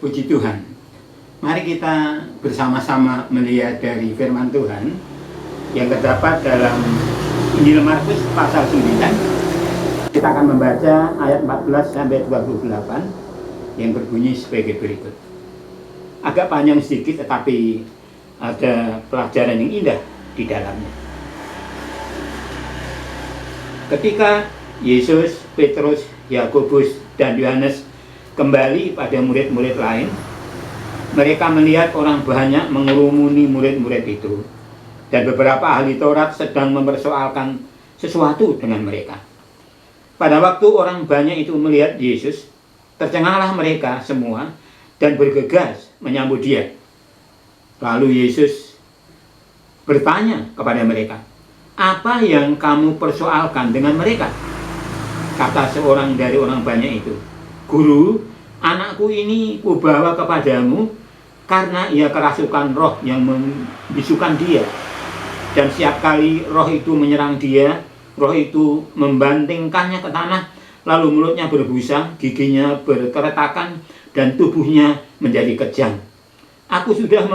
Puji Tuhan. Mari kita bersama-sama melihat dari firman Tuhan yang terdapat dalam Injil Markus pasal 9. Kita akan membaca ayat 14 sampai 28 yang berbunyi sebagai berikut. Agak panjang sedikit tetapi ada pelajaran yang indah di dalamnya. Ketika Yesus, Petrus, Yakobus, dan Yohanes kembali pada murid-murid lain, mereka melihat orang banyak mengerumuni murid-murid itu, dan beberapa ahli Taurat sedang mempersoalkan sesuatu dengan mereka. Pada waktu orang banyak itu melihat Yesus, tercenganglah mereka semua dan bergegas menyambut dia. Lalu Yesus bertanya kepada mereka, "Apa yang kamu persoalkan dengan mereka?" Kata seorang dari orang banyak itu, "Guru, anakku ini kubawa kepadamu karena ia kerasukan roh yang membisukan dia. Dan setiap kali roh itu menyerang dia, roh itu membantingkannya ke tanah, lalu mulutnya berbusa, giginya berkeretakan, dan tubuhnya menjadi kejang. Aku sudah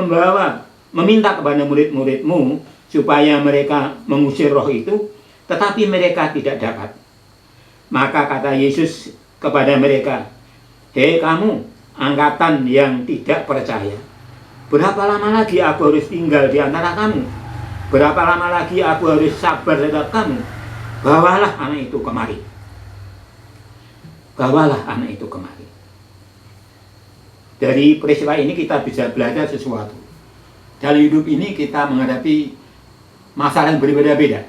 meminta kepada murid-muridmu supaya mereka mengusir roh itu, tetapi mereka tidak dapat." Maka kata Yesus kepada mereka, "Hei kamu, angkatan yang tidak percaya. Berapa lama lagi aku harus tinggal di antara kamu? Berapa lama lagi aku harus sabar terhadap kamu? Bawalah anak itu kemari." Bawalah anak itu kemari. Dari peristiwa ini kita bisa belajar sesuatu. Dalam hidup ini kita menghadapi masalah yang berbeda-beda.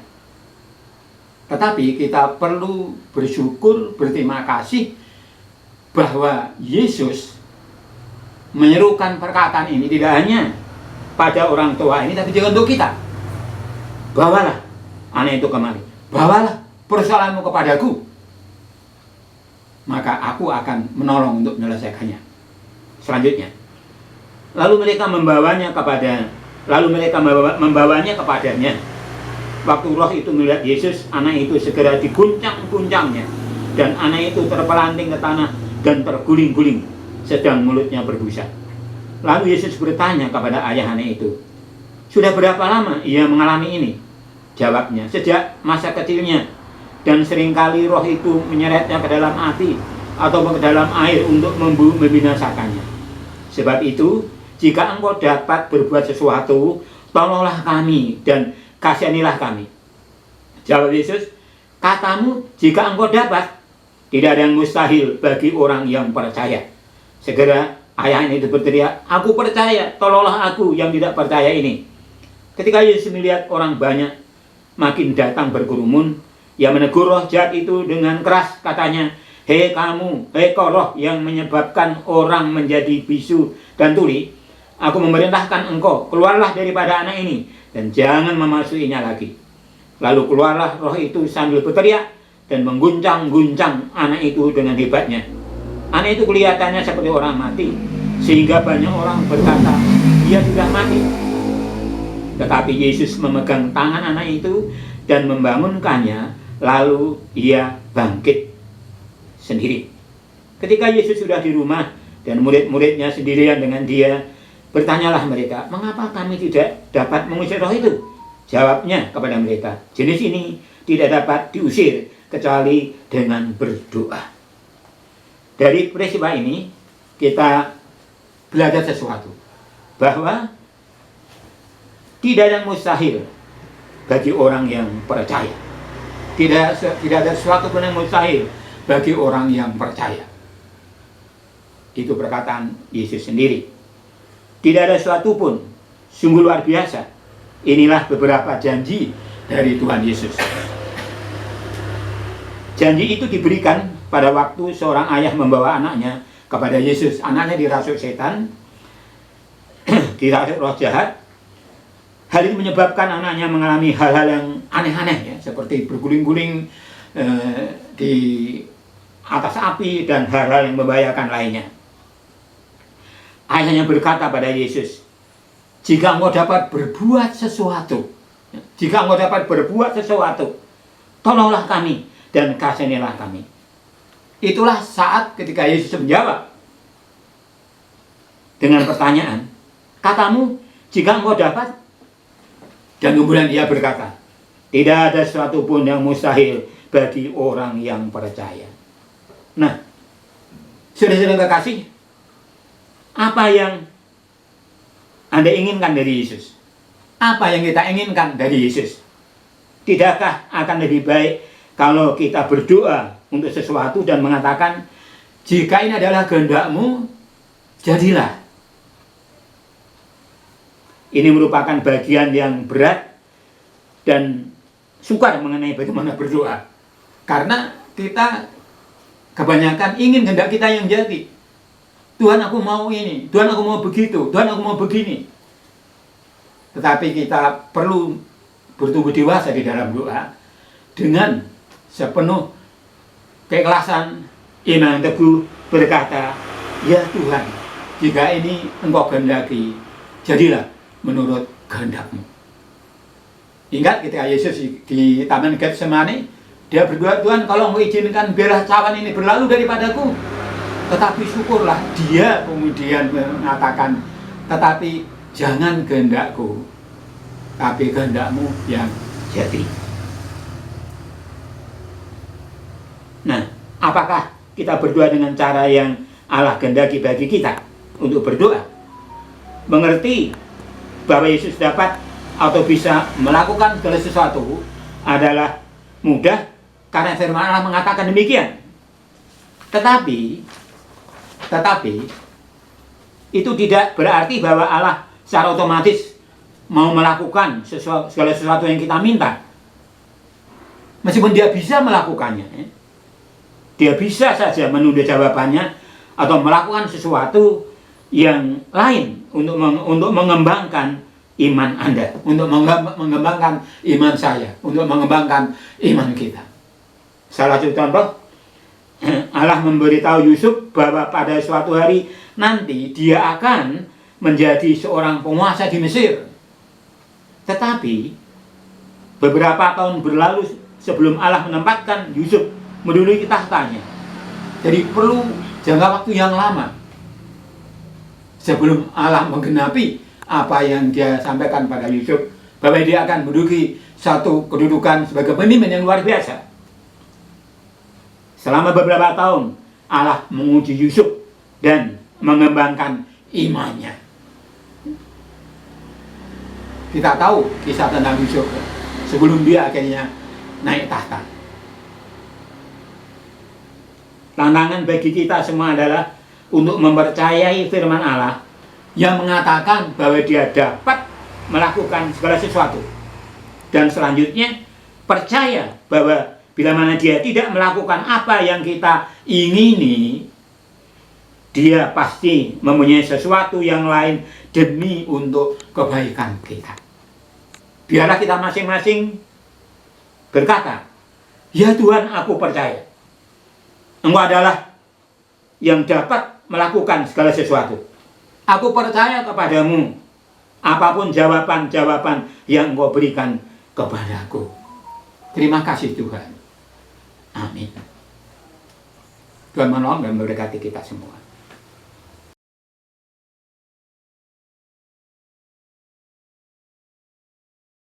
Tetapi kita perlu bersyukur, berterima kasih bahwa Yesus menyerukan perkataan ini tidak hanya pada orang tua ini, tapi juga untuk kita. Bawalah anak itu kemari. Bawalah persoalanmu kepadaku. Maka aku akan menolong untuk menyelesaikannya. Selanjutnya, lalu mereka membawanya kepadanya. Waktu roh itu melihat Yesus, anak itu segera diguncang-guncangnya, dan anak itu terpelanting ke tanah dan terguling-guling, sedang mulutnya berbusa. Lalu Yesus bertanya kepada ayah anak itu, "Sudah berapa lama ia mengalami ini?" Jawabnya, "Sejak masa kecilnya, dan seringkali roh itu menyeretnya ke dalam api atau ke dalam air untuk membinasakannya. Sebab itu, jika engkau dapat berbuat sesuatu, tolonglah kami dan kasihanilah kami." Jawab Yesus, "Katamu, jika engkau dapat, tidak ada yang mustahil bagi orang yang percaya." Segera ayah itu berteriak, "Aku percaya, tolonglah aku yang tidak percaya ini." Ketika Yesus melihat orang banyak makin datang berkerumun, ia menegur roh jahat itu dengan keras, katanya, "Hei kamu, hei kau roh yang menyebabkan orang menjadi bisu dan tuli, aku memerintahkan engkau, keluarlah daripada anak ini, dan jangan memasukinya lagi." Lalu keluarlah roh itu sambil berteriak dan mengguncang-guncang anak itu dengan hebatnya. Anak itu kelihatannya seperti orang mati, sehingga banyak orang berkata, "Dia sudah mati." Tetapi Yesus memegang tangan anak itu dan membangunkannya, lalu ia bangkit sendiri. Ketika Yesus sudah di rumah dan murid-muridnya sendirian dengan dia, bertanyalah mereka, "Mengapa kami tidak dapat mengusir roh itu?" Jawabnya kepada mereka, "Jenis ini tidak dapat diusir kecuali dengan berdoa." Dari peristiwa ini kita belajar sesuatu, bahwa tidak ada yang mustahil bagi orang yang percaya. Tidak ada sesuatu pun yang mustahil bagi orang yang percaya. Itu perkataan Yesus sendiri. Tidak ada sesuatu pun, sungguh luar biasa. Inilah beberapa janji dari Tuhan Yesus. Janji itu diberikan pada waktu seorang ayah membawa anaknya kepada Yesus. Anaknya dirasuk setan, dirasuk roh jahat. Hal ini menyebabkan anaknya mengalami hal-hal yang aneh-aneh, ya, seperti berguling-guling di atas api dan hal-hal yang membahayakan lainnya. Ayahnya berkata pada Yesus, "Jika engkau dapat berbuat sesuatu, tolonglah kami dan kasihanilah kami." Itulah saat ketika Yesus menjawab, dengan pertanyaan, katamu, jika engkau dapat? Dan kemudian ia berkata, tidak ada sesuatu pun yang mustahil bagi orang yang percaya. Nah, saudara-saudara kekasih, apa yang Anda inginkan dari Yesus? Apa yang kita inginkan dari Yesus? Tidakkah akan lebih baik kalau kita berdoa untuk sesuatu dan mengatakan, jika ini adalah kehendak-Mu, jadilah. Ini merupakan bagian yang berat dan sukar mengenai bagaimana berdoa. Karena kita kebanyakan ingin kehendak kita yang jadi. Tuhan, aku mau ini, Tuhan, aku mau begitu, Tuhan, aku mau begini. Tetapi kita perlu bertumbuh dewasa di dalam doa dengan sepenuh keikhlasan, iman teguh, berkata, ya Tuhan, jika ini Engkau kehendaki, jadilah menurut kehendak-Mu. Ingat ketika Yesus di Taman Getsemani, dia berdoa, Tuhan, kalau Engkau izinkan biarlah cawan ini berlalu daripadaku. Tetapi syukurlah dia kemudian mengatakan, tetapi jangan kehendak-Ku, tapi kehendak-Mu yang jadi. Nah, apakah kita berdoa dengan cara yang Allah kehendaki bagi kita untuk berdoa? Mengerti bahwa Yesus dapat atau bisa melakukan segala sesuatu adalah mudah karena firman Allah mengatakan demikian. Tetapi itu tidak berarti bahwa Allah secara otomatis mau melakukan segala sesuatu yang kita minta. Meskipun dia bisa melakukannya, dia bisa saja menunda jawabannya atau melakukan sesuatu yang lain untuk mengembangkan iman Anda, untuk mengembangkan iman saya, untuk mengembangkan iman kita. Salah satu contoh, Allah memberitahu Yusuf bahwa pada suatu hari nanti dia akan menjadi seorang penguasa di Mesir. Tetapi beberapa tahun berlalu sebelum Allah menempatkan Yusuf menduduki tahtanya. Jadi perlu jangka waktu yang lama sebelum Allah menggenapi apa yang dia sampaikan pada Yusuf, bahwa dia akan menduduki satu kedudukan sebagai pemimpin yang luar biasa. Selama beberapa tahun Allah menguji Yusuf dan mengembangkan imannya. Kita tahu kisah tentang Yusuf sebelum dia akhirnya naik tahta. Tantangan bagi kita semua adalah untuk mempercayai firman Allah yang mengatakan bahwa dia dapat melakukan segala sesuatu. Dan selanjutnya percaya bahwa bila mana dia tidak melakukan apa yang kita ingini, dia pasti mempunyai sesuatu yang lain demi untuk kebaikan kita. Biarlah kita masing-masing berkata, ya Tuhan, aku percaya Engkau adalah yang dapat melakukan segala sesuatu. Aku percaya kepadamu, apapun jawaban-jawaban yang Engkau berikan kepadaku. Terima kasih Tuhan. Amin. Tuhan menolong dan memberkati kita semua.